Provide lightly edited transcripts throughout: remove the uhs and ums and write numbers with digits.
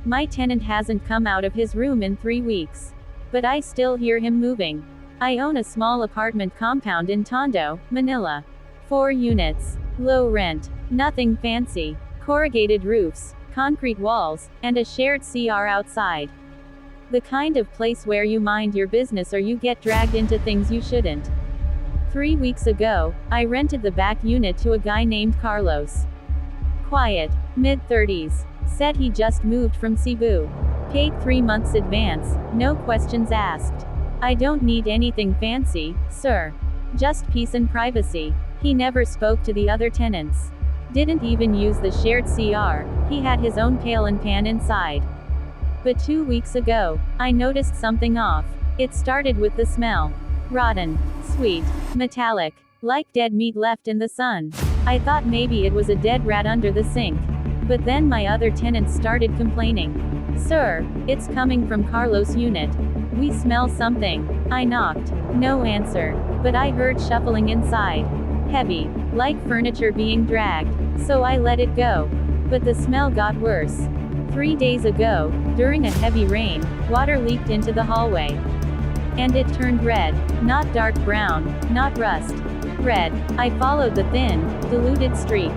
My tenant hasn't come out of his room in 3 weeks. But I still hear him moving. I own a small apartment compound in Tondo, Manila. 4 units. Low rent. Nothing fancy. Corrugated roofs, concrete walls, and a shared CR outside. The kind of place where you mind your business or you get dragged into things you shouldn't. 3 weeks ago, I rented the back unit to a guy named Carlos. Quiet, mid-30s. Said he just moved from Cebu. Paid 3 months advance, no questions asked. I don't need anything fancy, sir. Just peace and privacy. He never spoke to the other tenants. Didn't even use the shared CR, he had his own pail and pan inside. But 2 weeks ago, I noticed something off. It started with the smell. Rotten. Sweet. Metallic. Like dead meat left in the sun. I thought maybe it was a dead rat under the sink. But then my other tenants started complaining. Sir, it's coming from Carlos' unit. We smell something. I knocked. No answer. But I heard shuffling inside. Heavy. Like furniture being dragged. So I let it go. But the smell got worse. 3 days ago, during a heavy rain, water leaked into the hallway. And it turned red. Not dark brown, not rust. Red. I followed the thin, diluted streak.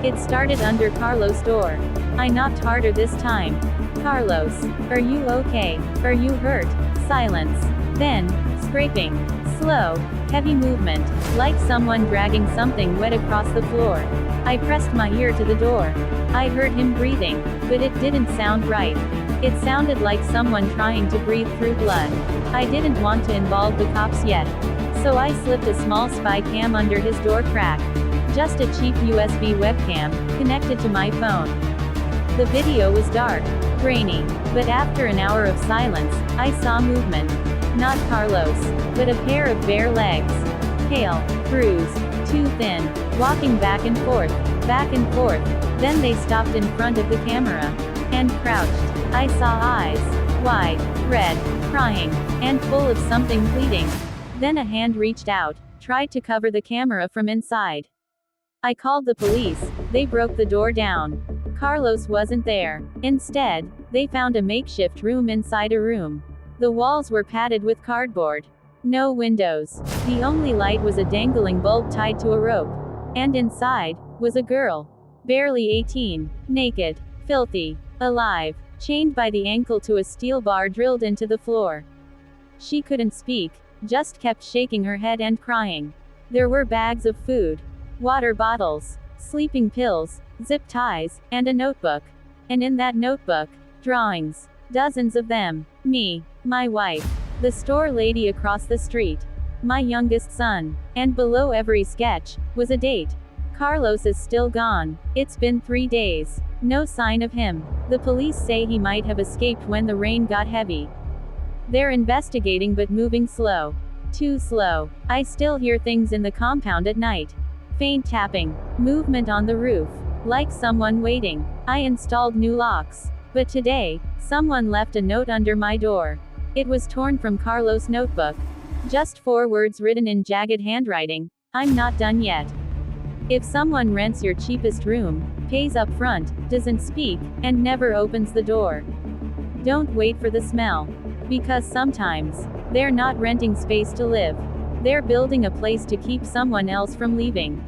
It started under Carlos' door. I knocked harder this time. Carlos, are you okay? Are you hurt? Silence. Then, scraping. Slow, heavy movement, like someone dragging something wet across the floor. I pressed my ear to the door. I heard him breathing, but it didn't sound right. It sounded like someone trying to breathe through blood. I didn't want to involve the cops yet. So I slipped a small spy cam under his door crack. Just a cheap USB webcam, connected to my phone. The video was dark, grainy, but after an hour of silence, I saw movement. Not Carlos, but a pair of bare legs. Pale, bruised, too thin, walking back and forth, then they stopped in front of the camera. And crouched. I saw eyes. Wide, red, crying, and full of something pleading. Then a hand reached out, tried to cover the camera from inside. I called the police, they broke the door down. Carlos wasn't there. Instead, they found a makeshift room inside a room. The walls were padded with cardboard. No windows. The only light was a dangling bulb tied to a rope. And inside, was a girl. Barely 18. Naked. Filthy. Alive. Chained by the ankle to a steel bar drilled into the floor. She couldn't speak, just kept shaking her head and crying. There were bags of food. Water bottles. Sleeping pills. Zip ties, and a notebook. And in that notebook, drawings. Dozens of them. Me. My wife. The store lady across the street. My youngest son. And below every sketch, was a date. Carlos is still gone. It's been 3 days. No sign of him. The police say he might have escaped when the rain got heavy. They're investigating but moving slow. Too slow. I still hear things in the compound at night. Faint tapping. Movement on the roof. Like someone waiting. I installed new locks. But today, someone left a note under my door. It was torn from Carlos' notebook. Just 4 words written in jagged handwriting. I'm not done yet. If someone rents your cheapest room, pays up front, doesn't speak, and never opens the door, don't wait for the smell. Because sometimes, they're not renting space to live. They're building a place to keep someone else from leaving.